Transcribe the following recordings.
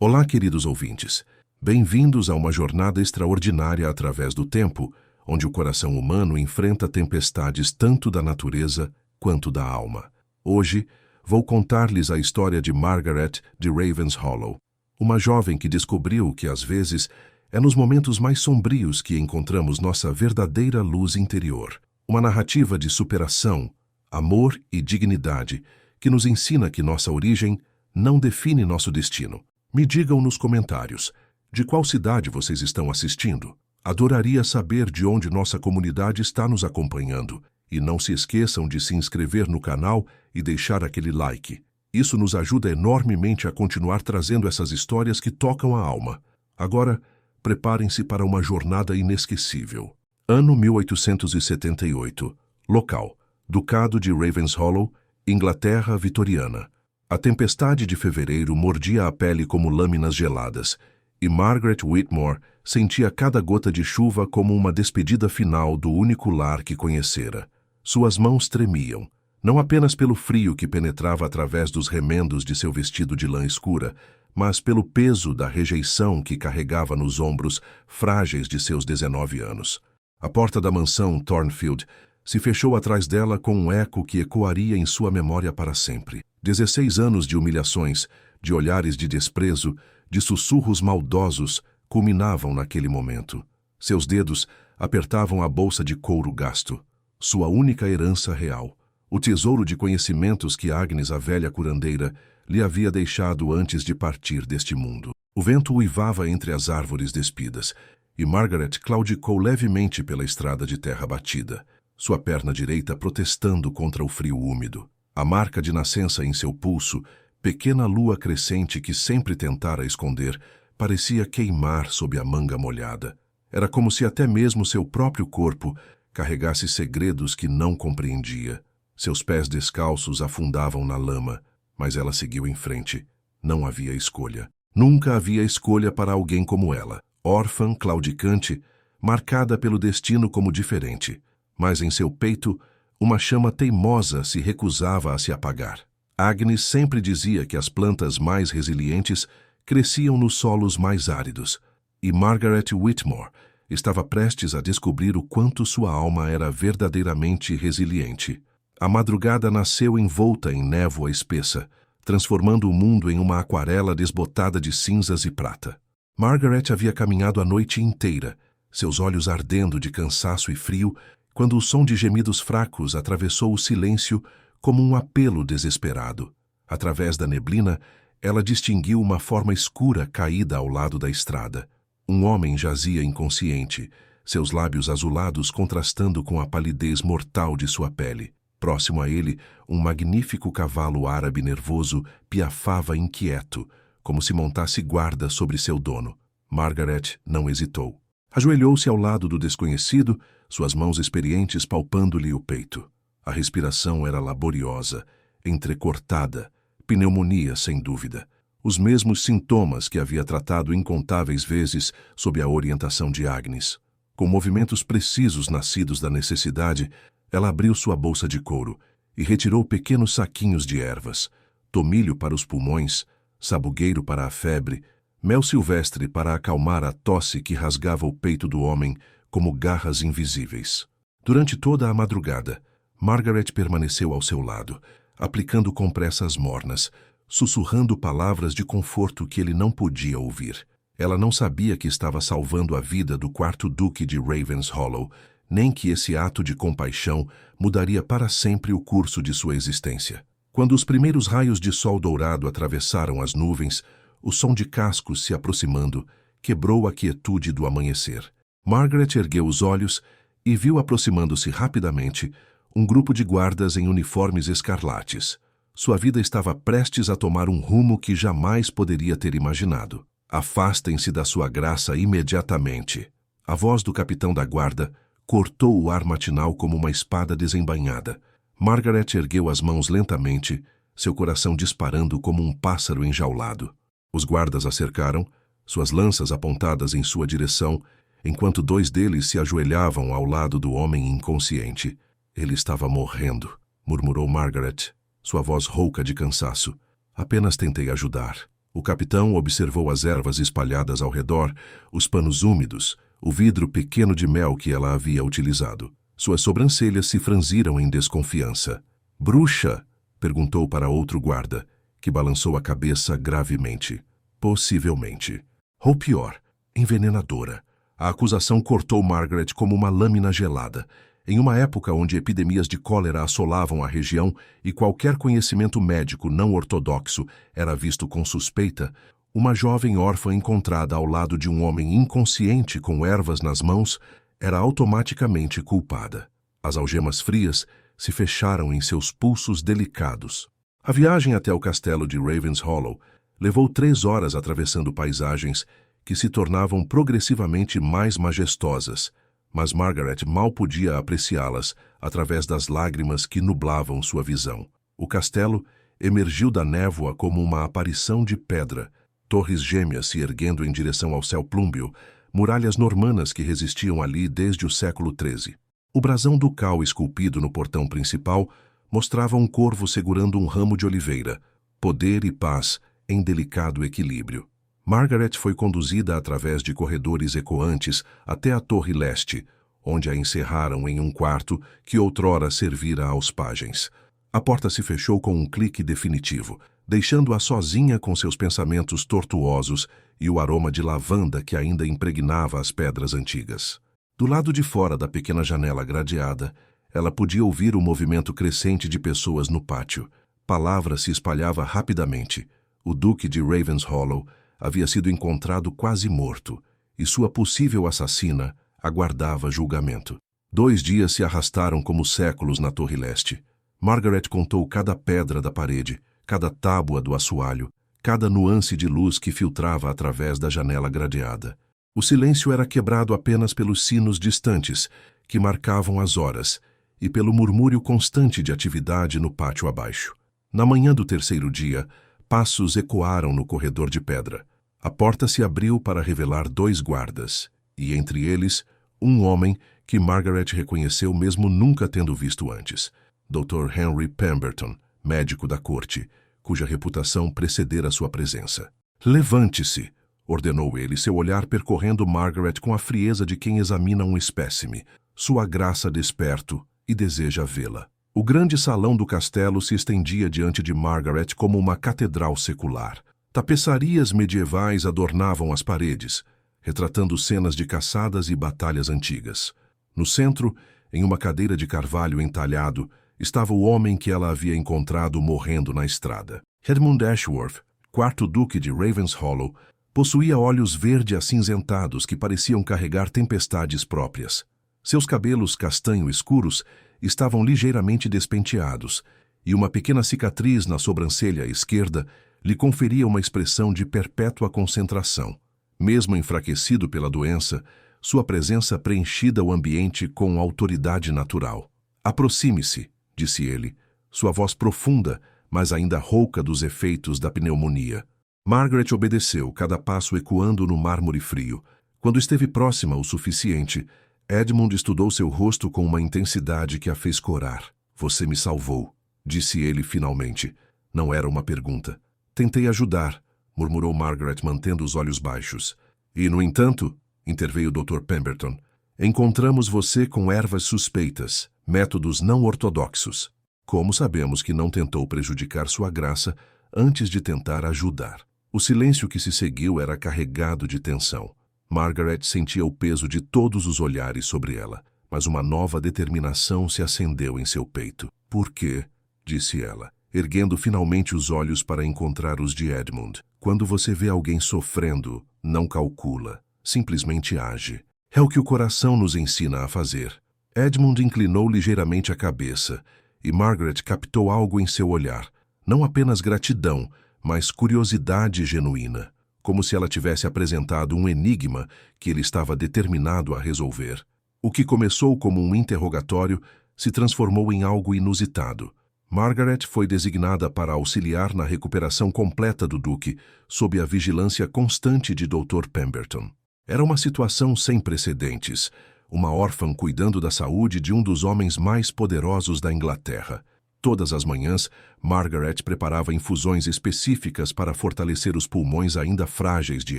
Olá, queridos ouvintes. Bem-vindos a uma jornada extraordinária através do tempo, onde o coração humano enfrenta tempestades tanto da natureza quanto da alma. Hoje, vou contar-lhes a história de Margaret de Ravenshollow, uma jovem que descobriu que, às vezes, é nos momentos mais sombrios que encontramos nossa verdadeira luz interior. Uma narrativa de superação, amor e dignidade que nos ensina que nossa origem não define nosso destino. Me digam nos comentários, de qual cidade vocês estão assistindo? Adoraria saber de onde nossa comunidade está nos acompanhando. E não se esqueçam de se inscrever no canal e deixar aquele like. Isso nos ajuda enormemente a continuar trazendo essas histórias que tocam a alma. Agora, preparem-se para uma jornada inesquecível. Ano 1878. Local: Ducado de Ravenshollow, Inglaterra vitoriana. A tempestade de fevereiro mordia a pele como lâminas geladas, e Margaret Whitmore sentia cada gota de chuva como uma despedida final do único lar que conhecera. Suas mãos tremiam, não apenas pelo frio que penetrava através dos remendos de seu vestido de lã escura, mas pelo peso da rejeição que carregava nos ombros frágeis de seus 19 anos. A porta da mansão Thornfield se fechou atrás dela com um eco que ecoaria em sua memória para sempre. 16 anos de humilhações, de olhares de desprezo, de sussurros maldosos, culminavam naquele momento. Seus dedos apertavam a bolsa de couro gasto, sua única herança real, o tesouro de conhecimentos que Agnes, a velha curandeira, lhe havia deixado antes de partir deste mundo. O vento uivava entre as árvores despidas, e Margaret claudicou levemente pela estrada de terra batida, sua perna direita protestando contra o frio úmido. A marca de nascença em seu pulso, pequena lua crescente que sempre tentara esconder, parecia queimar sob a manga molhada. Era como se até mesmo seu próprio corpo carregasse segredos que não compreendia. Seus pés descalços afundavam na lama, mas ela seguiu em frente. Não havia escolha. Nunca havia escolha para alguém como ela. Órfã, claudicante, marcada pelo destino como diferente. Mas em seu peito, uma chama teimosa se recusava a se apagar. Agnes sempre dizia que as plantas mais resilientes cresciam nos solos mais áridos, e Margaret Whitmore estava prestes a descobrir o quanto sua alma era verdadeiramente resiliente. A madrugada nasceu envolta em névoa espessa, transformando o mundo em uma aquarela desbotada de cinzas e prata. Margaret havia caminhado a noite inteira, seus olhos ardendo de cansaço e frio, quando o som de gemidos fracos atravessou o silêncio como um apelo desesperado. Através da neblina, ela distinguiu uma forma escura caída ao lado da estrada. Um homem jazia inconsciente, seus lábios azulados contrastando com a palidez mortal de sua pele. Próximo a ele, um magnífico cavalo árabe nervoso piafava inquieto, como se montasse guarda sobre seu dono. Margaret não hesitou. Ajoelhou-se ao lado do desconhecido, suas mãos experientes palpando-lhe o peito. A respiração era laboriosa, entrecortada, pneumonia sem dúvida. Os mesmos sintomas que havia tratado incontáveis vezes sob a orientação de Agnes. Com movimentos precisos nascidos da necessidade, ela abriu sua bolsa de couro e retirou pequenos saquinhos de ervas, tomilho para os pulmões, sabugueiro para a febre, mel silvestre para acalmar a tosse que rasgava o peito do homem como garras invisíveis. Durante toda a madrugada, Margaret permaneceu ao seu lado, aplicando compressas mornas, sussurrando palavras de conforto que ele não podia ouvir. Ela não sabia que estava salvando a vida do quarto duque de Ravenshollow, nem que esse ato de compaixão mudaria para sempre o curso de sua existência. Quando os primeiros raios de sol dourado atravessaram as nuvens, o som de cascos se aproximando quebrou a quietude do amanhecer. Margaret ergueu os olhos e viu aproximando-se rapidamente um grupo de guardas em uniformes escarlates. Sua vida estava prestes a tomar um rumo que jamais poderia ter imaginado. Afastem-se da sua graça imediatamente. A voz do capitão da guarda cortou o ar matinal como uma espada desembainhada. Margaret ergueu as mãos lentamente, seu coração disparando como um pássaro enjaulado. Os guardas a cercaram, suas lanças apontadas em sua direção, enquanto dois deles se ajoelhavam ao lado do homem inconsciente. Ele estava morrendo, murmurou Margaret, sua voz rouca de cansaço. Apenas tentei ajudar. O capitão observou as ervas espalhadas ao redor, os panos úmidos, o vidro pequeno de mel que ela havia utilizado. Suas sobrancelhas se franziram em desconfiança. Bruxa? Perguntou para outro guarda, que balançou a cabeça gravemente. Possivelmente. Ou pior, envenenadora. A acusação cortou Margaret como uma lâmina gelada. Em uma época onde epidemias de cólera assolavam a região e qualquer conhecimento médico não ortodoxo era visto com suspeita, uma jovem órfã encontrada ao lado de um homem inconsciente com ervas nas mãos era automaticamente culpada. As algemas frias se fecharam em seus pulsos delicados. A viagem até o castelo de Ravenshollow levou 3 horas atravessando paisagens que se tornavam progressivamente mais majestosas, mas Margaret mal podia apreciá-las através das lágrimas que nublavam sua visão. O castelo emergiu da névoa como uma aparição de pedra, torres gêmeas se erguendo em direção ao céu plúmbeo, muralhas normanas que resistiam ali desde o século XIII. O brasão ducal esculpido no portão principal mostrava um corvo segurando um ramo de oliveira, poder e paz em delicado equilíbrio. Margaret foi conduzida através de corredores ecoantes até a torre leste, onde a encerraram em um quarto que outrora servira aos pajens. A porta se fechou com um clique definitivo, deixando-a sozinha com seus pensamentos tortuosos e o aroma de lavanda que ainda impregnava as pedras antigas. Do lado de fora da pequena janela gradeada, ela podia ouvir o movimento crescente de pessoas no pátio. Palavra se espalhava rapidamente. O Duque de Ravenshollow havia sido encontrado quase morto, e sua possível assassina aguardava julgamento. 2 dias se arrastaram como séculos na Torre Leste. Margaret contou cada pedra da parede, cada tábua do assoalho, cada nuance de luz que filtrava através da janela gradeada. O silêncio era quebrado apenas pelos sinos distantes, que marcavam as horas, e pelo murmúrio constante de atividade no pátio abaixo. Na manhã do 3º dia, passos ecoaram no corredor de pedra. A porta se abriu para revelar 2 guardas, e entre eles, um homem que Margaret reconheceu mesmo nunca tendo visto antes. Dr. Henry Pemberton, médico da corte, cuja reputação precedera sua presença. "Levante-se", ordenou ele, seu olhar percorrendo Margaret com a frieza de quem examina um espécime. Sua graça desperto e deseja vê-la. O grande salão do castelo se estendia diante de Margaret como uma catedral secular. Tapeçarias medievais adornavam as paredes, retratando cenas de caçadas e batalhas antigas. No centro, em uma cadeira de carvalho entalhado, estava o homem que ela havia encontrado morrendo na estrada. Edmund Ashworth, 4º Duque de Ravenshollow, possuía olhos verde-acinzentados que pareciam carregar tempestades próprias. Seus cabelos castanho escuros estavam ligeiramente despenteados, e uma pequena cicatriz na sobrancelha esquerda lhe conferia uma expressão de perpétua concentração. Mesmo enfraquecido pela doença, sua presença preenchida o ambiente com autoridade natural. "Aproxime-se", disse ele, sua voz profunda, mas ainda rouca dos efeitos da pneumonia. Margaret obedeceu, cada passo ecoando no mármore frio. Quando esteve próxima o suficiente, Edmund estudou seu rosto com uma intensidade que a fez corar. "Você me salvou", disse ele finalmente. Não era uma pergunta. "Tentei ajudar", murmurou Margaret mantendo os olhos baixos. "E, no entanto", interveio Dr. Pemberton, "encontramos você com ervas suspeitas, métodos não ortodoxos. Como sabemos que não tentou prejudicar sua graça antes de tentar ajudar?" O silêncio que se seguiu era carregado de tensão. Margaret sentia o peso de todos os olhares sobre ela, mas uma nova determinação se acendeu em seu peito. "Por quê?", disse ela, erguendo finalmente os olhos para encontrar os de Edmund. "Quando você vê alguém sofrendo, não calcula, simplesmente age. É o que o coração nos ensina a fazer." Edmund inclinou ligeiramente a cabeça, e Margaret captou algo em seu olhar, não apenas gratidão, mas curiosidade genuína, como se ela tivesse apresentado um enigma que ele estava determinado a resolver. O que começou como um interrogatório se transformou em algo inusitado. Margaret foi designada para auxiliar na recuperação completa do Duque, sob a vigilância constante de Dr. Pemberton. Era uma situação sem precedentes, uma órfã cuidando da saúde de um dos homens mais poderosos da Inglaterra. Todas as manhãs, Margaret preparava infusões específicas para fortalecer os pulmões ainda frágeis de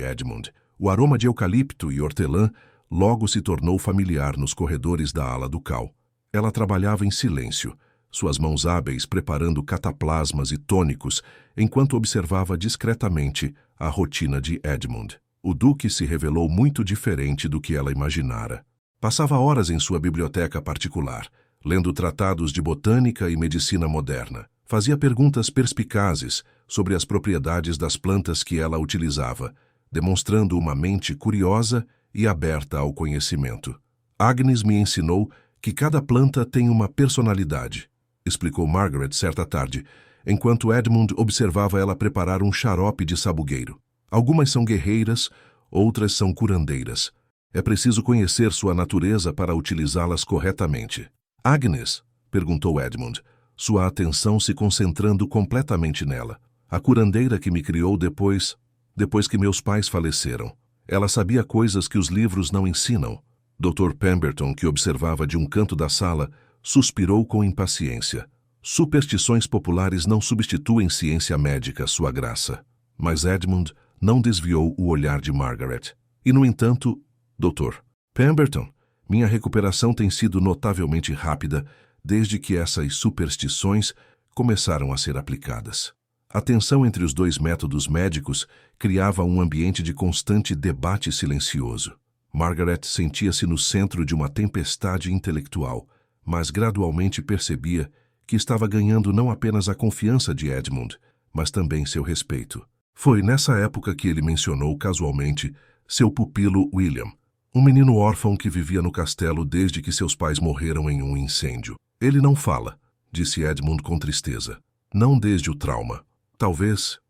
Edmund. O aroma de eucalipto e hortelã logo se tornou familiar nos corredores da ala ducal. Ela trabalhava em silêncio, suas mãos hábeis preparando cataplasmas e tônicos, enquanto observava discretamente a rotina de Edmund. O duque se revelou muito diferente do que ela imaginara. Passava horas em sua biblioteca particular, lendo tratados de botânica e medicina moderna. Fazia perguntas perspicazes sobre as propriedades das plantas que ela utilizava, demonstrando uma mente curiosa e aberta ao conhecimento. Agnes me ensinou que cada planta tem uma personalidade, explicou Margaret certa tarde, enquanto Edmund observava ela preparar um xarope de sabugueiro. Algumas são guerreiras, outras são curandeiras. É preciso conhecer sua natureza para utilizá-las corretamente. Agnes? Perguntou Edmund, sua atenção se concentrando completamente nela. A curandeira que me criou depois que meus pais faleceram. Ela sabia coisas que os livros não ensinam. Dr. Pemberton, que observava de um canto da sala, suspirou com impaciência. Superstições populares não substituem ciência médica, sua graça. Mas Edmund não desviou o olhar de Margaret. E, no entanto, Dr. Pemberton, minha recuperação tem sido notavelmente rápida desde que essas superstições começaram a ser aplicadas. A tensão entre os dois métodos médicos criava um ambiente de constante debate silencioso. Margaret sentia-se no centro de uma tempestade intelectual, mas gradualmente percebia que estava ganhando não apenas a confiança de Edmund, mas também seu respeito. Foi nessa época que ele mencionou casualmente seu pupilo William, um menino órfão que vivia no castelo desde que seus pais morreram em um incêndio. Ele não fala, disse Edmund com tristeza. Não desde o trauma. Talvez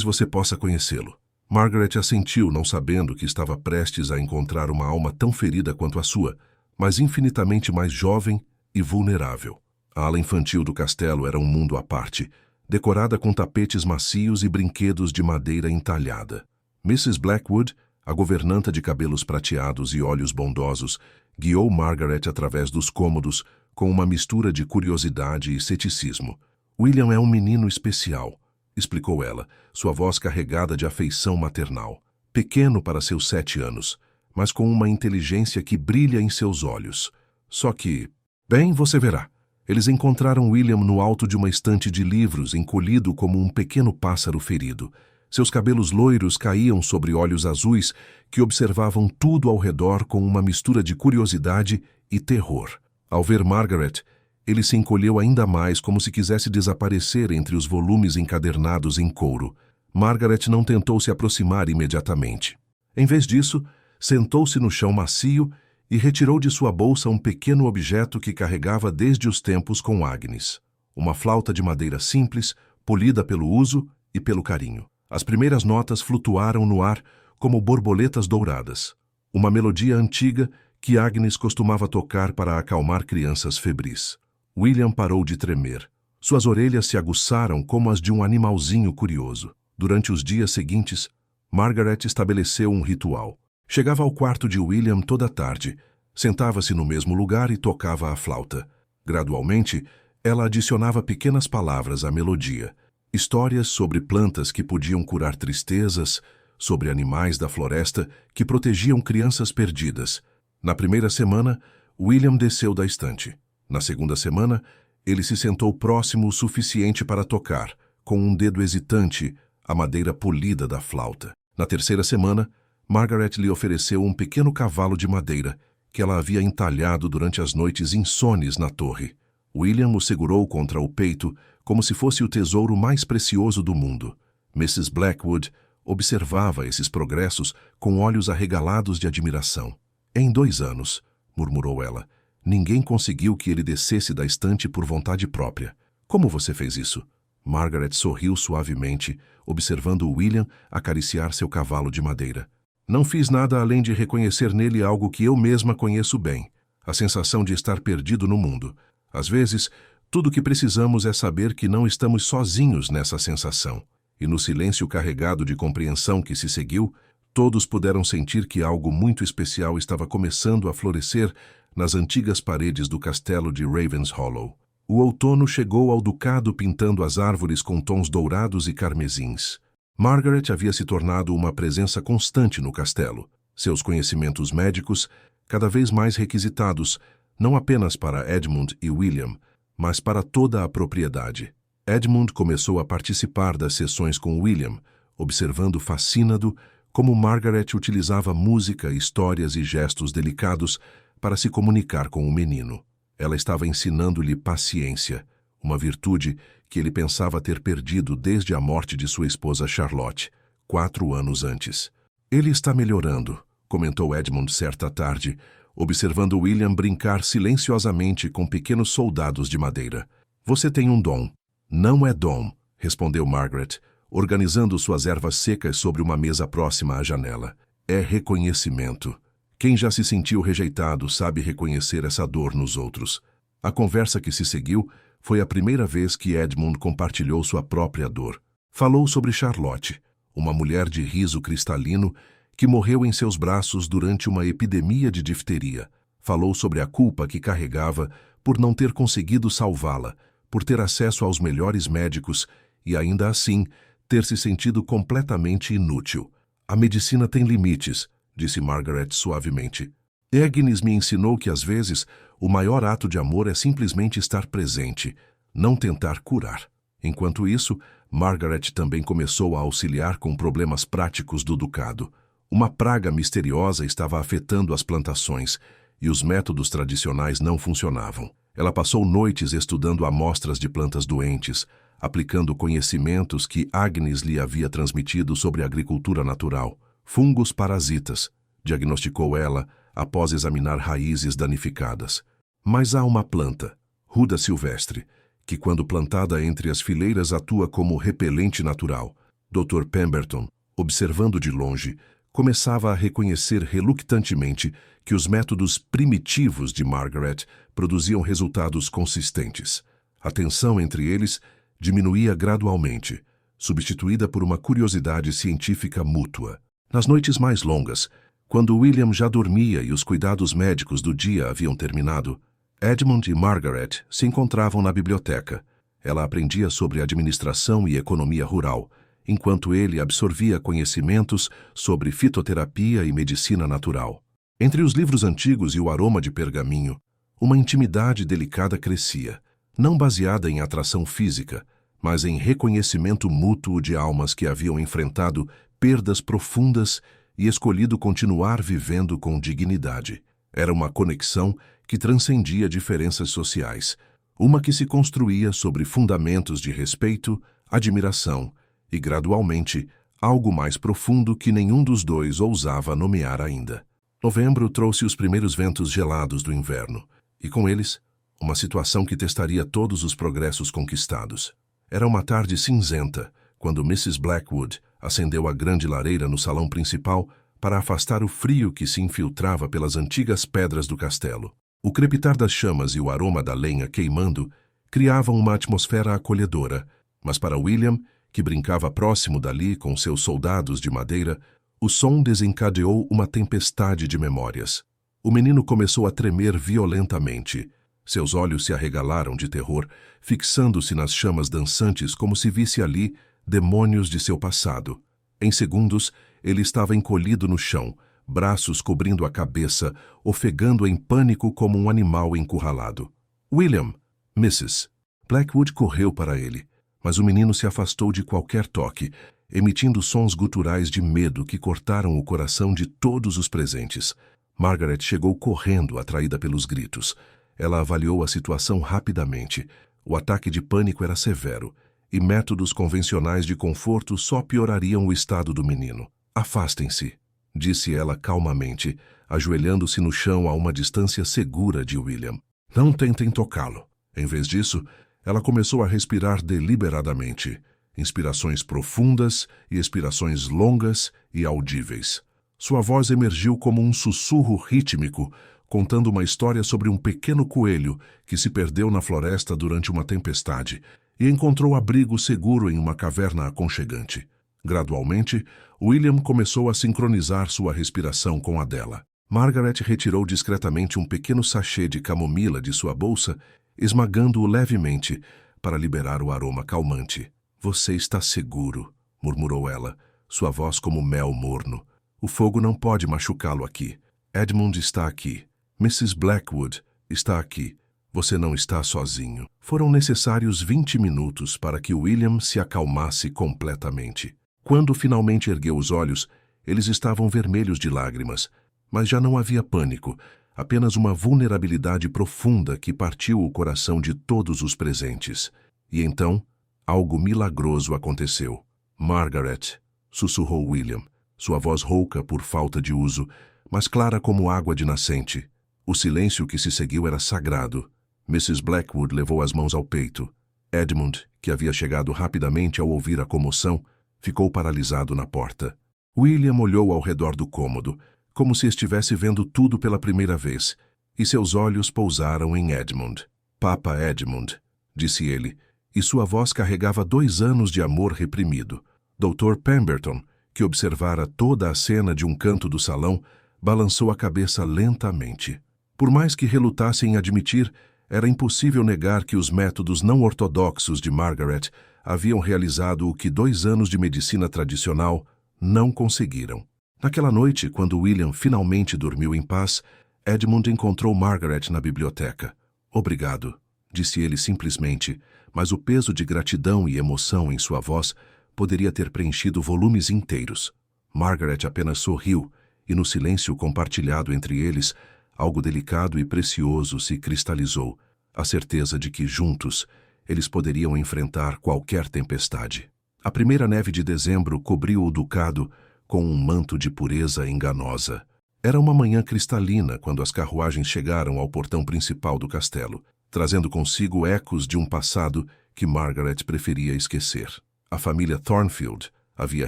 você possa conhecê-lo. Margaret assentiu, não sabendo que estava prestes a encontrar uma alma tão ferida quanto a sua, mas infinitamente mais jovem e vulnerável. A ala infantil do castelo era um mundo à parte, decorada com tapetes macios e brinquedos de madeira entalhada. Mrs. Blackwood, a governanta de cabelos prateados e olhos bondosos, guiou Margaret através dos cômodos com uma mistura de curiosidade e ceticismo. William é um menino especial, explicou ela, sua voz carregada de afeição maternal. Pequeno para seus 7 anos, mas com uma inteligência que brilha em seus olhos. Só que, bem, você verá. Eles encontraram William no alto de uma estante de livros, encolhido como um pequeno pássaro ferido. Seus cabelos loiros caíam sobre olhos azuis que observavam tudo ao redor com uma mistura de curiosidade e terror. Ao ver Margaret, ele se encolheu ainda mais, como se quisesse desaparecer entre os volumes encadernados em couro. Margaret não tentou se aproximar imediatamente. Em vez disso, sentou-se no chão macio e retirou de sua bolsa um pequeno objeto que carregava desde os tempos com Agnes. Uma flauta de madeira simples, polida pelo uso e pelo carinho. As primeiras notas flutuaram no ar como borboletas douradas. Uma melodia antiga que Agnes costumava tocar para acalmar crianças febris. William parou de tremer. Suas orelhas se aguçaram como as de um animalzinho curioso. Durante os dias seguintes, Margaret estabeleceu um ritual. Chegava ao quarto de William toda tarde, sentava-se no mesmo lugar e tocava a flauta. Gradualmente, ela adicionava pequenas palavras à melodia. Histórias sobre plantas que podiam curar tristezas, sobre animais da floresta que protegiam crianças perdidas. Na primeira semana, William desceu da estante. Na segunda semana, ele se sentou próximo o suficiente para tocar, com um dedo hesitante, a madeira polida da flauta. Na terceira semana, Margaret lhe ofereceu um pequeno cavalo de madeira que ela havia entalhado durante as noites insones na torre. William o segurou contra o peito como se fosse o tesouro mais precioso do mundo. Mrs. Blackwood observava esses progressos com olhos arregalados de admiração. Em 2 anos, murmurou ela, ninguém conseguiu que ele descesse da estante por vontade própria. Como você fez isso? Margaret sorriu suavemente, observando William acariciar seu cavalo de madeira. Não fiz nada além de reconhecer nele algo que eu mesma conheço bem, a sensação de estar perdido no mundo. Às vezes, tudo o que precisamos é saber que não estamos sozinhos nessa sensação. E no silêncio carregado de compreensão que se seguiu, todos puderam sentir que algo muito especial estava começando a florescer nas antigas paredes do castelo de Ravenshollow. O outono chegou ao ducado pintando as árvores com tons dourados e carmesins. Margaret havia se tornado uma presença constante no castelo. Seus conhecimentos médicos, cada vez mais requisitados, não apenas para Edmund e William, mas para toda a propriedade. Edmund começou a participar das sessões com William, observando fascinado como Margaret utilizava música, histórias e gestos delicados para se comunicar com o menino. Ela estava ensinando-lhe paciência, uma virtude que ele pensava ter perdido desde a morte de sua esposa Charlotte, 4 anos antes. Ele está melhorando, comentou Edmund certa tarde, observando William brincar silenciosamente com pequenos soldados de madeira. Você tem um dom. Não é dom, respondeu Margaret, organizando suas ervas secas sobre uma mesa próxima à janela. É reconhecimento. Quem já se sentiu rejeitado sabe reconhecer essa dor nos outros. A conversa que se seguiu foi a primeira vez que Edmund compartilhou sua própria dor. Falou sobre Charlotte, uma mulher de riso cristalino que morreu em seus braços durante uma epidemia de difteria. Falou sobre a culpa que carregava por não ter conseguido salvá-la, por ter acesso aos melhores médicos e, ainda assim, ter se sentido completamente inútil. A medicina tem limites, disse Margaret suavemente. Agnes me ensinou que, às vezes, o maior ato de amor é simplesmente estar presente, não tentar curar. Enquanto isso, Margaret também começou a auxiliar com problemas práticos do ducado. Uma praga misteriosa estava afetando as plantações, e os métodos tradicionais não funcionavam. Ela passou noites estudando amostras de plantas doentes, aplicando conhecimentos que Agnes lhe havia transmitido sobre a agricultura natural. Fungos parasitas, diagnosticou ela após examinar raízes danificadas. Mas há uma planta, ruda silvestre, que quando plantada entre as fileiras atua como repelente natural. Dr. Pemberton, observando de longe, começava a reconhecer relutantemente que os métodos primitivos de Margaret produziam resultados consistentes. A tensão entre eles diminuía gradualmente, substituída por uma curiosidade científica mútua. Nas noites mais longas, quando William já dormia e os cuidados médicos do dia haviam terminado, Edmund e Margaret se encontravam na biblioteca. Ela aprendia sobre administração e economia rural, enquanto ele absorvia conhecimentos sobre fitoterapia e medicina natural. Entre os livros antigos e o aroma de pergaminho, uma intimidade delicada crescia, não baseada em atração física, mas em reconhecimento mútuo de almas que haviam enfrentado perdas profundas e escolhido continuar vivendo com dignidade. Era uma conexão que transcendia diferenças sociais, uma que se construía sobre fundamentos de respeito, admiração e, gradualmente, algo mais profundo que nenhum dos dois ousava nomear ainda. Novembro trouxe os primeiros ventos gelados do inverno, e com eles, uma situação que testaria todos os progressos conquistados. Era uma tarde cinzenta, quando Mrs. Blackwood acendeu a grande lareira no salão principal para afastar o frio que se infiltrava pelas antigas pedras do castelo. O crepitar das chamas e o aroma da lenha queimando criavam uma atmosfera acolhedora, mas para William, que brincava próximo dali com seus soldados de madeira, o som desencadeou uma tempestade de memórias. O menino começou a tremer violentamente. Seus olhos se arregalaram de terror, fixando-se nas chamas dançantes como se visse ali demônios de seu passado. Em segundos, ele estava encolhido no chão, braços cobrindo a cabeça, ofegando em pânico como um animal encurralado. William, Mrs. Blackwood correu para ele, mas o menino se afastou de qualquer toque, emitindo sons guturais de medo que cortaram o coração de todos os presentes. Margaret chegou correndo, atraída pelos gritos. Ela avaliou a situação rapidamente. O ataque de pânico era severo, e métodos convencionais de conforto só piorariam o estado do menino. Afastem-se, disse ela calmamente, ajoelhando-se no chão a uma distância segura de William. Não tentem tocá-lo. Em vez disso, ela começou a respirar deliberadamente, inspirações profundas e expirações longas e audíveis. Sua voz emergiu como um sussurro rítmico, contando uma história sobre um pequeno coelho que se perdeu na floresta durante uma tempestade e encontrou abrigo seguro em uma caverna aconchegante. Gradualmente, William começou a sincronizar sua respiração com a dela. Margaret retirou discretamente um pequeno sachê de camomila de sua bolsa esmagando-o levemente para liberar o aroma calmante. Você está seguro, murmurou ela, sua voz como mel morno. O fogo não pode machucá-lo aqui. Edmund está aqui. Mrs. Blackwood está aqui. Você não está sozinho. Foram necessários 20 minutos para que William se acalmasse completamente. Quando finalmente ergueu os olhos, eles estavam vermelhos de lágrimas, mas já não havia pânico, apenas uma vulnerabilidade profunda que partiu o coração de todos os presentes. E então, algo milagroso aconteceu. Margaret, sussurrou William, sua voz rouca por falta de uso, mas clara como água de nascente. O silêncio que se seguiu era sagrado. Mrs. Blackwood levou as mãos ao peito. Edmund, que havia chegado rapidamente ao ouvir a comoção, ficou paralisado na porta. William olhou ao redor do cômodo, como se estivesse vendo tudo pela primeira vez, e seus olhos pousaram em Edmund. Papa Edmund, disse ele, e sua voz carregava 2 anos de amor reprimido. Dr. Pemberton, que observara toda a cena de um canto do salão, balançou a cabeça lentamente. Por mais que relutasse em admitir, era impossível negar que os métodos não ortodoxos de Margaret haviam realizado o que 2 anos de medicina tradicional não conseguiram. Naquela noite, quando William finalmente dormiu em paz, Edmund encontrou Margaret na biblioteca. Obrigado, disse ele simplesmente, mas o peso de gratidão e emoção em sua voz poderia ter preenchido volumes inteiros. Margaret apenas sorriu, e no silêncio compartilhado entre eles, algo delicado e precioso se cristalizou, a certeza de que, juntos, eles poderiam enfrentar qualquer tempestade. A primeira neve de dezembro cobriu o ducado com um manto de pureza enganosa. Era uma manhã cristalina quando as carruagens chegaram ao portão principal do castelo, trazendo consigo ecos de um passado que Margaret preferia esquecer. A família Thornfield havia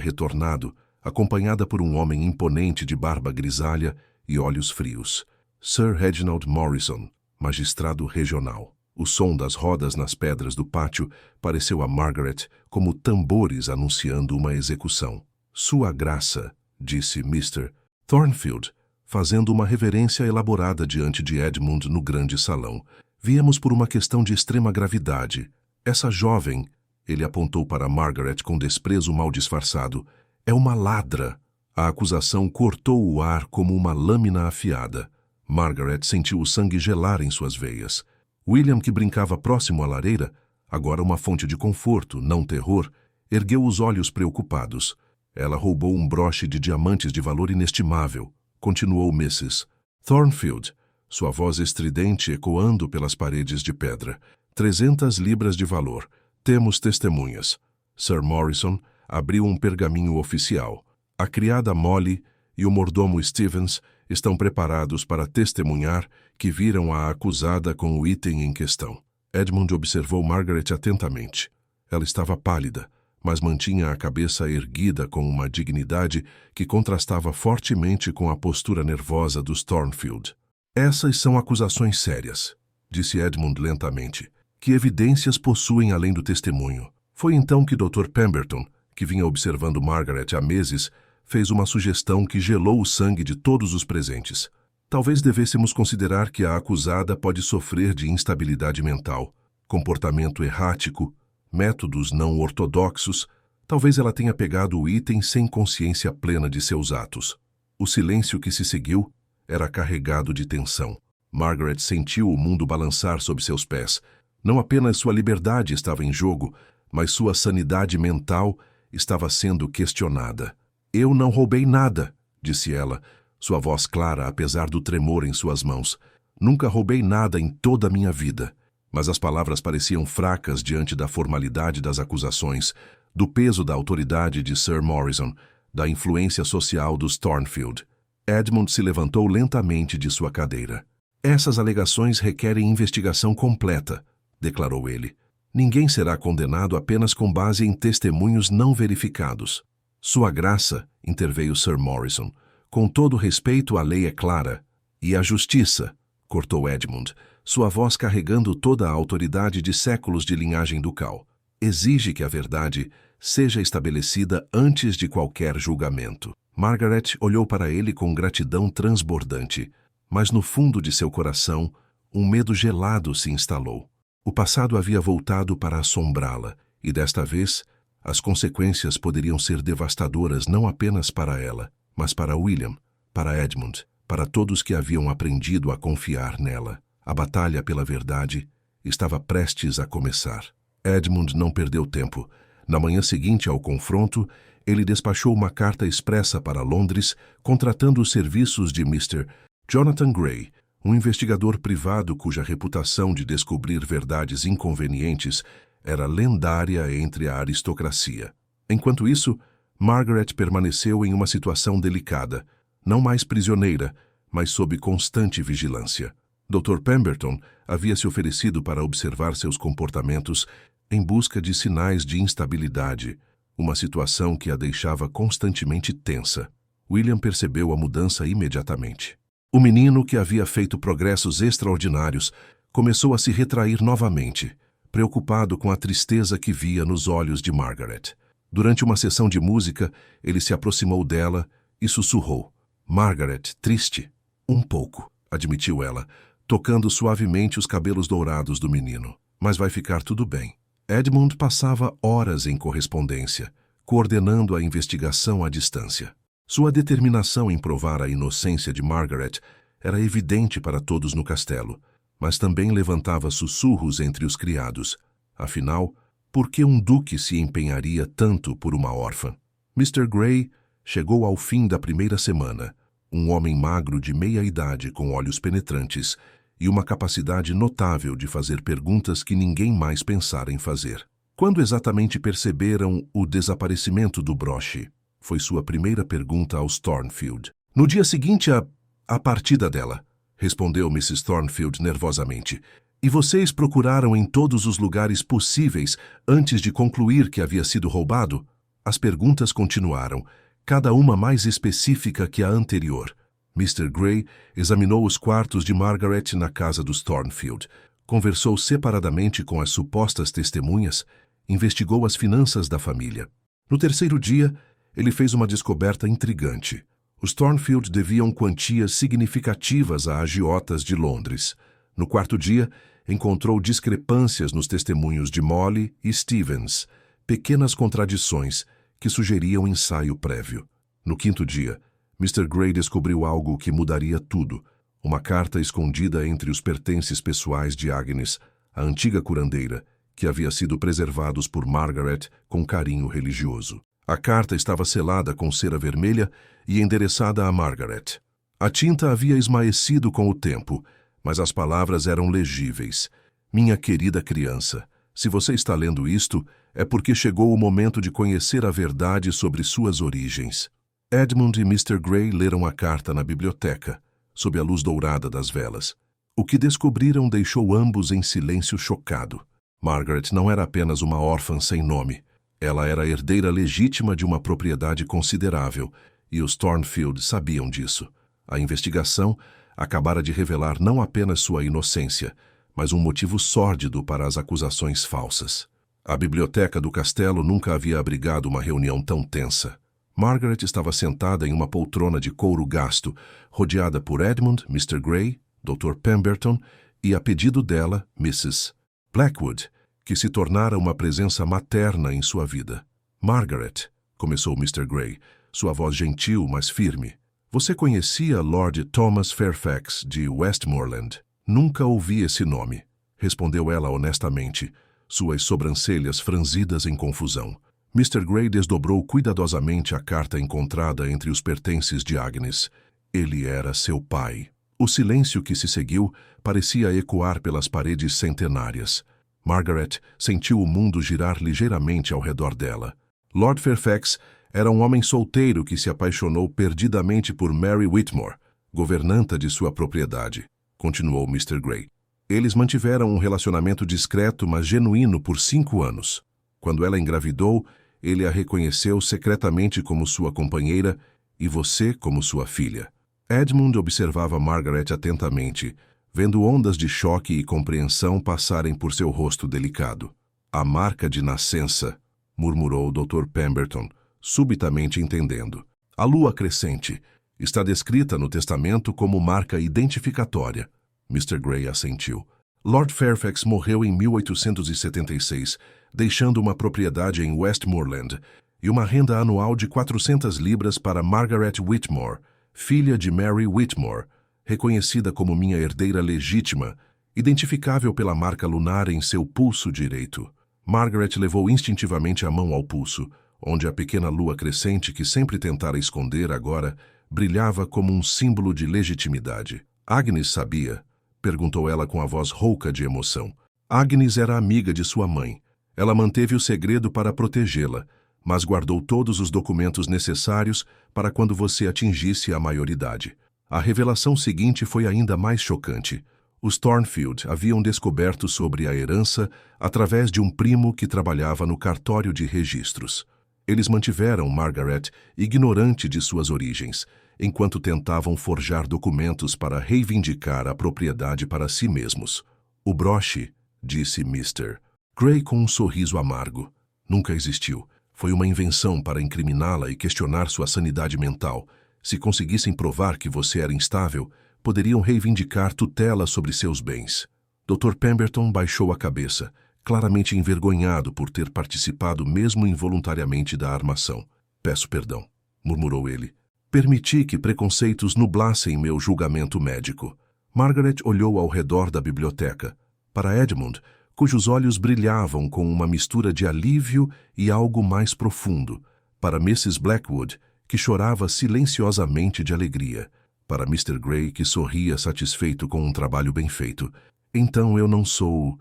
retornado, acompanhada por um homem imponente de barba grisalha e olhos frios. Sir Reginald Morrison, magistrado regional. O som das rodas nas pedras do pátio pareceu a Margaret como tambores anunciando uma execução. Sua Graça, disse Mr. Thornfield, fazendo uma reverência elaborada diante de Edmund no grande salão. Viemos por uma questão de extrema gravidade. Essa jovem, ele apontou para Margaret com desprezo mal disfarçado, é uma ladra. A acusação cortou o ar como uma lâmina afiada. Margaret sentiu o sangue gelar em suas veias. William, que brincava próximo à lareira, agora uma fonte de conforto, não terror, ergueu os olhos preocupados. Ela roubou um broche de diamantes de valor inestimável, continuou Mrs. Thornfield, sua voz estridente ecoando pelas paredes de pedra. 300 libras de valor. Temos testemunhas. Sir Morrison abriu um pergaminho oficial. A criada Molly e o mordomo Stevens estão preparados para testemunhar que viram a acusada com o item em questão. Edmund observou Margaret atentamente. Ela estava pálida, mas mantinha a cabeça erguida com uma dignidade que contrastava fortemente com a postura nervosa dos Thornfield. Essas são acusações sérias, disse Edmund lentamente. Que evidências possuem além do testemunho? Foi então que Dr. Pemberton, que vinha observando Margaret há meses, fez uma sugestão que gelou o sangue de todos os presentes. Talvez devêssemos considerar que a acusada pode sofrer de instabilidade mental, comportamento errático, métodos não ortodoxos. Talvez ela tenha pegado o item sem consciência plena de seus atos. O silêncio que se seguiu era carregado de tensão. Margaret sentiu o mundo balançar sob seus pés. Não apenas sua liberdade estava em jogo, mas sua sanidade mental estava sendo questionada. Eu não roubei nada, disse ela, sua voz clara apesar do tremor em suas mãos. Nunca roubei nada em toda a minha vida. Mas as palavras pareciam fracas diante da formalidade das acusações, do peso da autoridade de Sir Morrison, da influência social dos Thornfield. Edmund se levantou lentamente de sua cadeira. Essas alegações requerem investigação completa, declarou ele. Ninguém será condenado apenas com base em testemunhos não verificados. Sua Graça, interveio Sir Morrison, com todo respeito, a lei é clara. E a justiça, cortou Edmund, sua voz carregando toda a autoridade de séculos de linhagem ducal, exige que a verdade seja estabelecida antes de qualquer julgamento. Margaret olhou para ele com gratidão transbordante, mas no fundo de seu coração, um medo gelado se instalou. O passado havia voltado para assombrá-la, e desta vez, as consequências poderiam ser devastadoras não apenas para ela, mas para William, para Edmund, para todos que haviam aprendido a confiar nela. A batalha pela verdade estava prestes a começar. Edmund não perdeu tempo. Na manhã seguinte ao confronto, ele despachou uma carta expressa para Londres, contratando os serviços de Mr. Jonathan Gray, um investigador privado cuja reputação de descobrir verdades inconvenientes era lendária entre a aristocracia. Enquanto isso, Margaret permaneceu em uma situação delicada, não mais prisioneira, mas sob constante vigilância. Dr. Pemberton havia se oferecido para observar seus comportamentos em busca de sinais de instabilidade, uma situação que a deixava constantemente tensa. William percebeu a mudança imediatamente. O menino, que havia feito progressos extraordinários, começou a se retrair novamente, preocupado com a tristeza que via nos olhos de Margaret. Durante uma sessão de música, ele se aproximou dela e sussurrou. Margaret, triste? Um pouco, admitiu ela, tocando suavemente os cabelos dourados do menino. Mas vai ficar tudo bem. Edmund passava horas em correspondência, coordenando a investigação à distância. Sua determinação em provar a inocência de Margaret era evidente para todos no castelo, mas também levantava sussurros entre os criados. Afinal, por que um duque se empenharia tanto por uma órfã? Mr. Gray chegou ao fim da primeira semana, um homem magro de meia-idade com olhos penetrantes e uma capacidade notável de fazer perguntas que ninguém mais pensara em fazer. Quando exatamente perceberam o desaparecimento do broche? Foi sua primeira pergunta aos Thornfield. No dia seguinte à partida dela, respondeu Mrs. Thornfield nervosamente. E vocês procuraram em todos os lugares possíveis antes de concluir que havia sido roubado? As perguntas continuaram, cada uma mais específica que a anterior. Mr. Gray examinou os quartos de Margaret na casa dos Thornfield, conversou separadamente com as supostas testemunhas, investigou as finanças da família. No terceiro dia, ele fez uma descoberta intrigante. Os Thornfield deviam quantias significativas a agiotas de Londres. No quarto dia, encontrou discrepâncias nos testemunhos de Molly e Stevens, pequenas contradições que sugeriam ensaio prévio. No quinto dia, Mr. Gray descobriu algo que mudaria tudo. Uma carta escondida entre os pertences pessoais de Agnes, a antiga curandeira, que havia sido preservados por Margaret com carinho religioso. A carta estava selada com cera vermelha e endereçada a Margaret. A tinta havia esmaecido com o tempo, mas as palavras eram legíveis. Minha querida criança, se você está lendo isto, é porque chegou o momento de conhecer a verdade sobre suas origens. Edmund e Mr. Gray leram a carta na biblioteca, sob a luz dourada das velas. O que descobriram deixou ambos em silêncio chocado. Margaret não era apenas uma órfã sem nome. Ela era a herdeira legítima de uma propriedade considerável, e os Thornfield sabiam disso. A investigação acabara de revelar não apenas sua inocência, mas um motivo sórdido para as acusações falsas. A biblioteca do castelo nunca havia abrigado uma reunião tão tensa. Margaret estava sentada em uma poltrona de couro gasto, rodeada por Edmund, Mr. Gray, Dr. Pemberton e, a pedido dela, Mrs. Blackwood, que se tornara uma presença materna em sua vida. Margaret, começou Mr. Gray, sua voz gentil, mas firme. Você conhecia Lord Thomas Fairfax de Westmoreland? Nunca ouvi esse nome, respondeu ela honestamente, suas sobrancelhas franzidas em confusão. Mr. Gray desdobrou cuidadosamente a carta encontrada entre os pertences de Agnes. Ele era seu pai. O silêncio que se seguiu parecia ecoar pelas paredes centenárias. Margaret sentiu o mundo girar ligeiramente ao redor dela. Lord Fairfax era um homem solteiro que se apaixonou perdidamente por Mary Whitmore, governanta de sua propriedade, continuou Mr. Gray. Eles mantiveram um relacionamento discreto, mas genuíno por 5 anos. Quando ela engravidou, ele a reconheceu secretamente como sua companheira e você como sua filha. Edmund observava Margaret atentamente, vendo ondas de choque e compreensão passarem por seu rosto delicado. A marca de nascença, murmurou o Dr. Pemberton, subitamente entendendo. A lua crescente está descrita no testamento como marca identificatória. Mr. Gray assentiu. Lord Fairfax morreu em 1876, deixando uma propriedade em Westmoreland e uma renda anual de 400 libras para Margaret Whitmore, filha de Mary Whitmore, reconhecida como minha herdeira legítima, identificável pela marca lunar em seu pulso direito. Margaret levou instintivamente a mão ao pulso, onde a pequena lua crescente que sempre tentara esconder agora brilhava como um símbolo de legitimidade. Agnes sabia? Perguntou ela com a voz rouca de emoção. Agnes era amiga de sua mãe. Ela manteve o segredo para protegê-la, mas guardou todos os documentos necessários para quando você atingisse a maioridade. A revelação seguinte foi ainda mais chocante. Os Thornfield haviam descoberto sobre a herança através de um primo que trabalhava no cartório de registros. Eles mantiveram Margaret ignorante de suas origens, enquanto tentavam forjar documentos para reivindicar a propriedade para si mesmos. O broche, disse Mr. Gray com um sorriso amargo, nunca existiu. Foi uma invenção para incriminá-la e questionar sua sanidade mental. Se conseguissem provar que você era instável, poderiam reivindicar tutela sobre seus bens. Dr. Pemberton baixou a cabeça, claramente envergonhado por ter participado mesmo involuntariamente da armação. Peço perdão, murmurou ele. Permiti que preconceitos nublassem meu julgamento médico. Margaret olhou ao redor da biblioteca. Para Edmund, cujos olhos brilhavam com uma mistura de alívio e algo mais profundo. Para Mrs. Blackwood, que chorava silenciosamente de alegria. Para Mr. Gray, que sorria satisfeito com um trabalho bem feito. Então eu não sou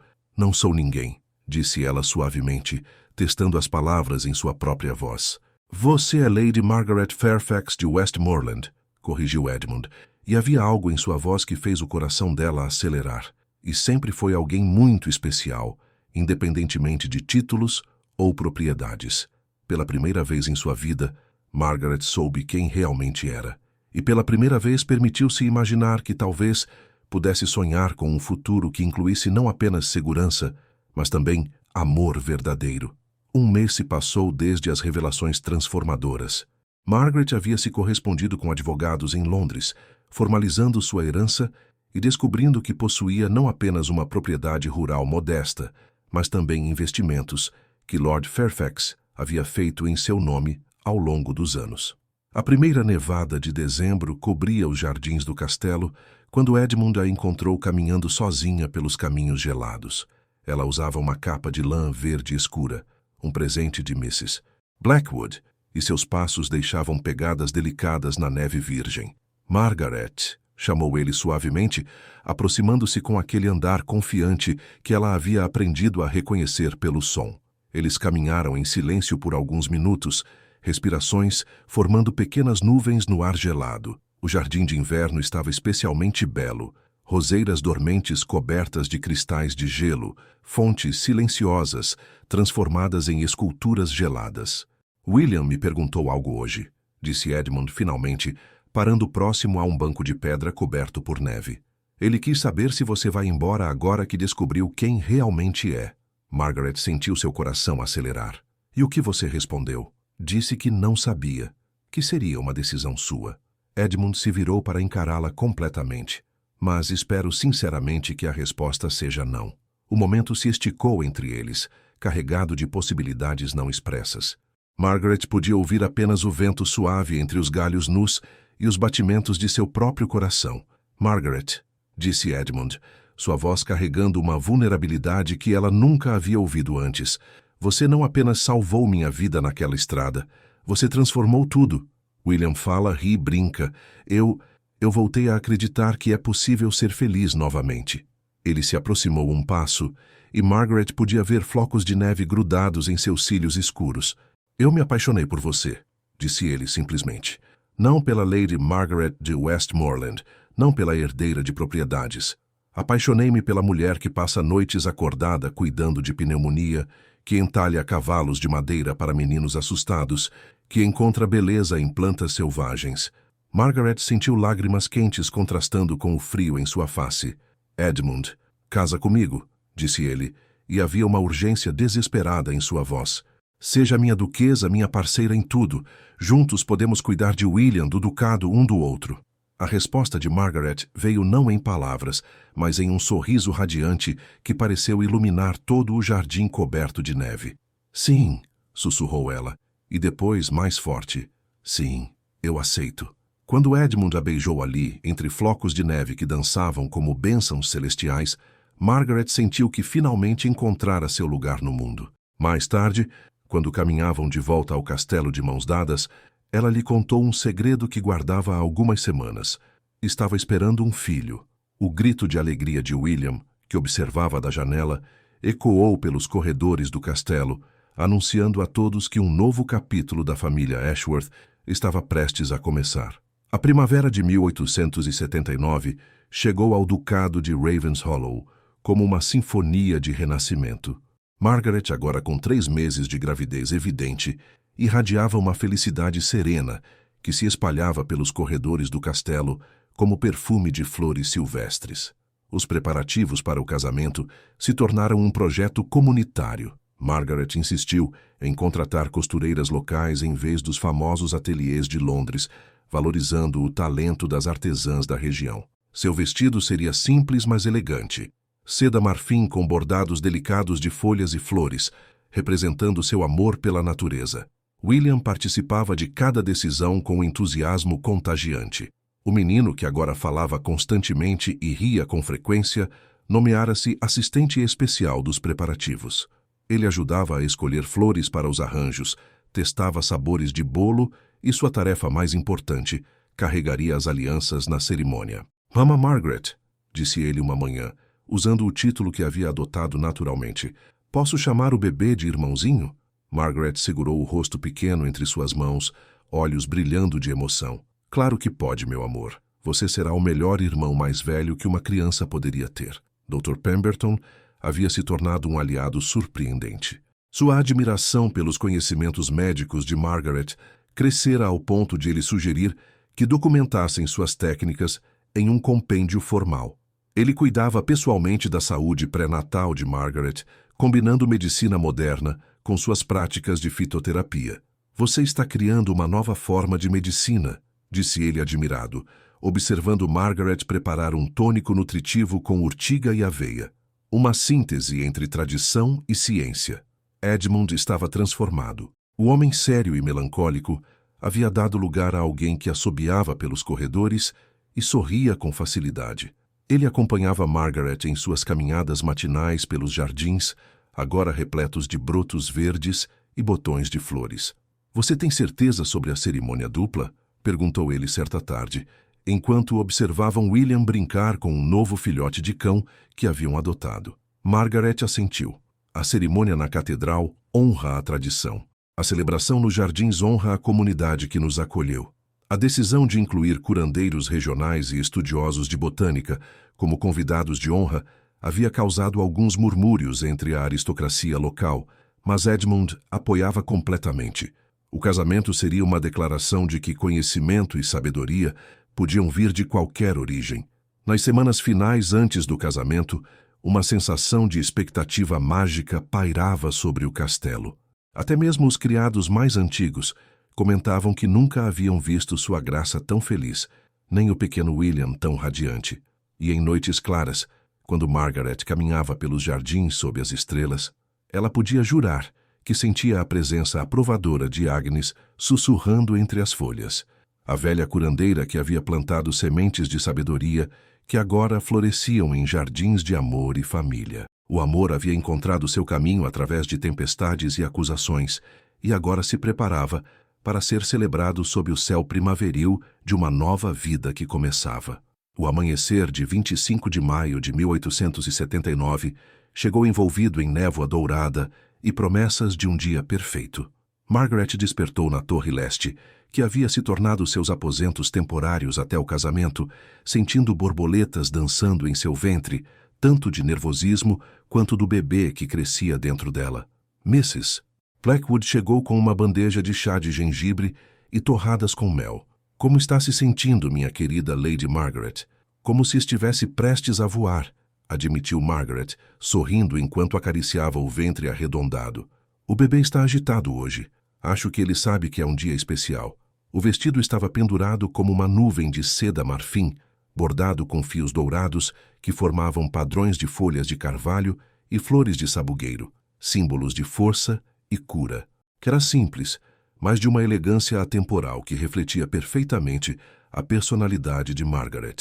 ninguém, disse ela suavemente, testando as palavras em sua própria voz. Você é Lady Margaret Fairfax de Westmoreland, corrigiu Edmund, e havia algo em sua voz que fez o coração dela acelerar. E sempre foi alguém muito especial, independentemente de títulos ou propriedades. Pela primeira vez em sua vida, Margaret soube quem realmente era. E pela primeira vez permitiu-se imaginar que talvez pudesse sonhar com um futuro que incluísse não apenas segurança, mas também amor verdadeiro. Um mês se passou desde as revelações transformadoras. Margaret havia se correspondido com advogados em Londres, formalizando sua herança e descobrindo que possuía não apenas uma propriedade rural modesta, mas também investimentos que Lord Fairfax havia feito em seu nome ao longo dos anos. A primeira nevada de dezembro cobria os jardins do castelo quando Edmund a encontrou caminhando sozinha pelos caminhos gelados. Ela usava uma capa de lã verde escura, um presente de Mrs. Blackwood, e seus passos deixavam pegadas delicadas na neve virgem. Margaret, chamou ele suavemente, aproximando-se com aquele andar confiante que ela havia aprendido a reconhecer pelo som. Eles caminharam em silêncio por alguns minutos, respirações formando pequenas nuvens no ar gelado. O jardim de inverno estava especialmente belo. Roseiras dormentes cobertas de cristais de gelo, fontes silenciosas, transformadas em esculturas geladas. William me perguntou algo hoje, disse Edmund finalmente, parando próximo a um banco de pedra coberto por neve. Ele quis saber se você vai embora agora que descobriu quem realmente é. Margaret sentiu seu coração acelerar. E o que você respondeu? Disse que não sabia, que seria uma decisão sua. Edmund se virou para encará-la completamente. Mas espero sinceramente que a resposta seja não. O momento se esticou entre eles, carregado de possibilidades não expressas. Margaret podia ouvir apenas o vento suave entre os galhos nus e os batimentos de seu próprio coração. Margaret, disse Edmund, sua voz carregando uma vulnerabilidade que ela nunca havia ouvido antes. Você não apenas salvou minha vida naquela estrada, você transformou tudo. William fala, ri e brinca. Eu voltei a acreditar que é possível ser feliz novamente. Ele se aproximou um passo e Margaret podia ver flocos de neve grudados em seus cílios escuros. Eu me apaixonei por você, disse ele simplesmente. Não pela Lady Margaret de Westmoreland, não pela herdeira de propriedades. Apaixonei-me pela mulher que passa noites acordada cuidando de pneumonia, que entalha cavalos de madeira para meninos assustados, que encontra beleza em plantas selvagens. Margaret sentiu lágrimas quentes contrastando com o frio em sua face. Edmund, casa comigo, disse ele, e havia uma urgência desesperada em sua voz. Seja minha duquesa, minha parceira em tudo. Juntos podemos cuidar de William, do ducado um do outro. A resposta de Margaret veio não em palavras, mas em um sorriso radiante que pareceu iluminar todo o jardim coberto de neve. Sim, sussurrou ela, e depois mais forte. Sim, eu aceito. Quando Edmund a beijou ali, entre flocos de neve que dançavam como bênçãos celestiais, Margaret sentiu que finalmente encontrara seu lugar no mundo. Mais tarde, quando caminhavam de volta ao castelo de mãos dadas, ela lhe contou um segredo que guardava há algumas semanas. Estava esperando um filho. O grito de alegria de William, que observava da janela, ecoou pelos corredores do castelo, anunciando a todos que um novo capítulo da família Ashworth estava prestes a começar. A primavera de 1879 chegou ao ducado de Ravenshollow como uma sinfonia de renascimento. Margaret, agora com 3 meses de gravidez evidente, irradiava uma felicidade serena que se espalhava pelos corredores do castelo como perfume de flores silvestres. Os preparativos para o casamento se tornaram um projeto comunitário. Margaret insistiu em contratar costureiras locais em vez dos famosos ateliês de Londres, valorizando o talento das artesãs da região. Seu vestido seria simples, mas elegante. Seda marfim com bordados delicados de folhas e flores, representando seu amor pela natureza. William participava de cada decisão com entusiasmo contagiante. O menino, que agora falava constantemente e ria com frequência, nomeara-se assistente especial dos preparativos. Ele ajudava a escolher flores para os arranjos, testava sabores de bolo e sua tarefa mais importante, carregaria as alianças na cerimônia. "Mama Margaret", disse ele uma manhã, usando o título que havia adotado naturalmente. "Posso chamar o bebê de irmãozinho?" Margaret segurou o rosto pequeno entre suas mãos, olhos brilhando de emoção. "Claro que pode, meu amor. Você será o melhor irmão mais velho que uma criança poderia ter." Dr. Pemberton havia se tornado um aliado surpreendente. Sua admiração pelos conhecimentos médicos de Margaret crescera ao ponto de ele sugerir que documentassem suas técnicas em um compêndio formal. Ele cuidava pessoalmente da saúde pré-natal de Margaret, combinando medicina moderna com suas práticas de fitoterapia. "Você está criando uma nova forma de medicina", disse ele admirado, observando Margaret preparar um tônico nutritivo com urtiga e aveia. Uma síntese entre tradição e ciência. Edmund estava transformado. O homem sério e melancólico havia dado lugar a alguém que assobiava pelos corredores e sorria com facilidade. Ele acompanhava Margaret em suas caminhadas matinais pelos jardins, agora repletos de brotos verdes e botões de flores. "Você tem certeza sobre a cerimônia dupla?" perguntou ele certa tarde, enquanto observavam William brincar com um novo filhote de cão que haviam adotado. Margaret assentiu. "A cerimônia na catedral honra a tradição. A celebração nos jardins honra a comunidade que nos acolheu. A decisão de incluir curandeiros regionais e estudiosos de botânica como convidados de honra havia causado alguns murmúrios entre a aristocracia local, mas Edmund apoiava completamente. O casamento seria uma declaração de que conhecimento e sabedoria podiam vir de qualquer origem. Nas semanas finais antes do casamento, uma sensação de expectativa mágica pairava sobre o castelo. Até mesmo os criados mais antigos comentavam que nunca haviam visto sua graça tão feliz, nem o pequeno William tão radiante. E em noites claras, quando Margaret caminhava pelos jardins sob as estrelas, ela podia jurar que sentia a presença aprovadora de Agnes sussurrando entre as folhas. A velha curandeira que havia plantado sementes de sabedoria que agora floresciam em jardins de amor e família. O amor havia encontrado seu caminho através de tempestades e acusações, e agora se preparava para ser celebrado sob o céu primaveril de uma nova vida que começava. O amanhecer de 25 de maio de 1879 chegou envolvido em névoa dourada e promessas de um dia perfeito. Margaret despertou na torre leste, que havia se tornado seus aposentos temporários até o casamento, sentindo borboletas dançando em seu ventre, tanto de nervosismo quanto do bebê que crescia dentro dela. Mrs. Blackwood chegou com uma bandeja de chá de gengibre e torradas com mel. "Como está se sentindo, minha querida Lady Margaret?" "Como se estivesse prestes a voar", admitiu Margaret, sorrindo enquanto acariciava o ventre arredondado. "O bebê está agitado hoje. Acho que ele sabe que é um dia especial." O vestido estava pendurado como uma nuvem de seda marfim, bordado com fios dourados que formavam padrões de folhas de carvalho e flores de sabugueiro, símbolos de força e cura. Que era simples, mas de uma elegância atemporal que refletia perfeitamente a personalidade de Margaret.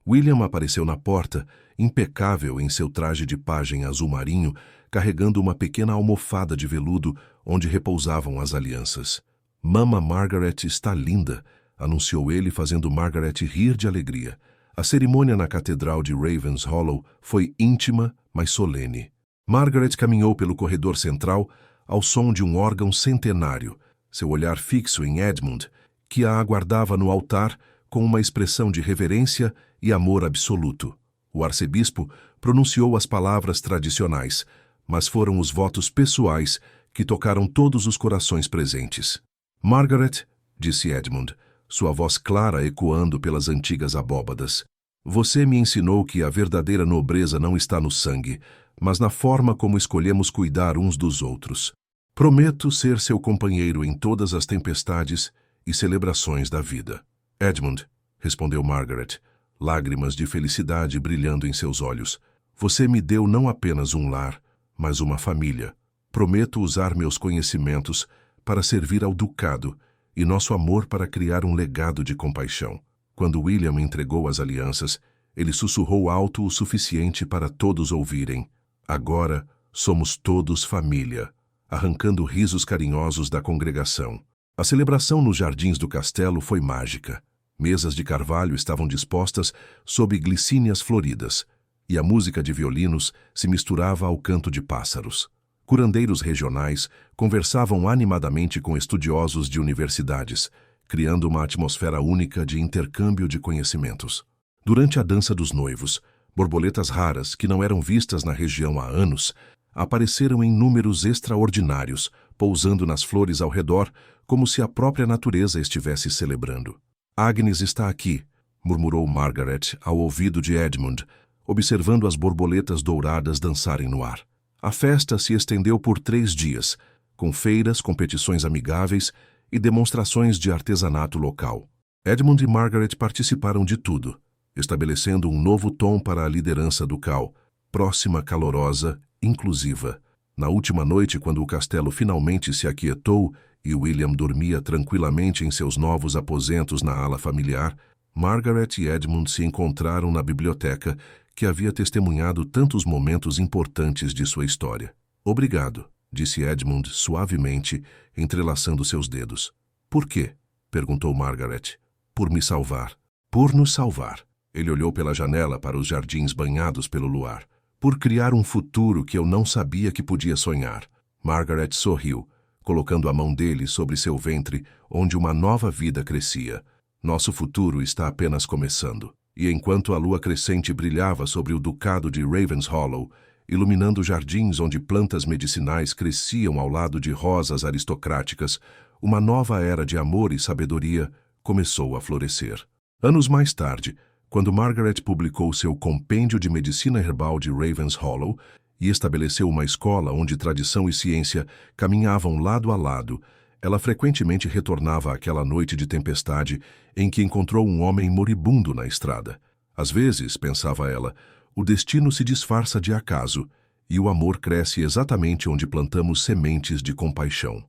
William apareceu na porta, impecável em seu traje de pajem azul marinho, carregando uma pequena almofada de veludo onde repousavam as alianças. "Mama Margaret está linda", anunciou ele, fazendo Margaret rir de alegria. A cerimônia na Catedral de Ravenshollow foi íntima, mas solene. Margaret caminhou pelo corredor central ao som de um órgão centenário, seu olhar fixo em Edmund, que a aguardava no altar com uma expressão de reverência e amor absoluto. O arcebispo pronunciou as palavras tradicionais, mas foram os votos pessoais que tocaram todos os corações presentes. "Margaret", disse Edmund, sua voz clara ecoando pelas antigas abóbadas, "você me ensinou que a verdadeira nobreza não está no sangue, mas na forma como escolhemos cuidar uns dos outros. Prometo ser seu companheiro em todas as tempestades e celebrações da vida." "Edmund", respondeu Margaret, lágrimas de felicidade brilhando em seus olhos, "você me deu não apenas um lar, mas uma família. Prometo usar meus conhecimentos para servir ao ducado e nosso amor para criar um legado de compaixão." Quando William entregou as alianças, ele sussurrou alto o suficiente para todos ouvirem: "Agora somos todos família", arrancando risos carinhosos da congregação. A celebração nos jardins do castelo foi mágica. Mesas de carvalho estavam dispostas sob glicínias floridas, e a música de violinos se misturava ao canto de pássaros. Curandeiros regionais conversavam animadamente com estudiosos de universidades, criando uma atmosfera única de intercâmbio de conhecimentos. Durante a dança dos noivos, borboletas raras, que não eram vistas na região há anos, apareceram em números extraordinários, pousando nas flores ao redor como se a própria natureza estivesse celebrando. "Agnes está aqui", murmurou Margaret ao ouvido de Edmund, observando as borboletas douradas dançarem no ar. A festa se estendeu por 3 dias, com feiras, competições amigáveis e demonstrações de artesanato local. Edmund e Margaret participaram de tudo, estabelecendo um novo tom para a liderança ducal, próxima, calorosa, inclusiva. Na última noite, quando o castelo finalmente se aquietou e William dormia tranquilamente em seus novos aposentos na ala familiar, Margaret e Edmund se encontraram na biblioteca que havia testemunhado tantos momentos importantes de sua história. "Obrigado", disse Edmund suavemente, entrelaçando seus dedos. "Por quê?", perguntou Margaret. "Por me salvar." "Por nos salvar." Ele olhou pela janela para os jardins banhados pelo luar. "Por criar um futuro que eu não sabia que podia sonhar." Margaret sorriu, colocando a mão dele sobre seu ventre, onde uma nova vida crescia. "Nosso futuro está apenas começando." E enquanto a lua crescente brilhava sobre o ducado de Ravenshollow, iluminando jardins onde plantas medicinais cresciam ao lado de rosas aristocráticas, uma nova era de amor e sabedoria começou a florescer. Anos mais tarde, quando Margaret publicou seu Compêndio de Medicina Herbal de Ravenshollow e estabeleceu uma escola onde tradição e ciência caminhavam lado a lado, ela frequentemente retornava àquela noite de tempestade em que encontrou um homem moribundo na estrada. Às vezes, pensava ela, o destino se disfarça de acaso e o amor cresce exatamente onde plantamos sementes de compaixão.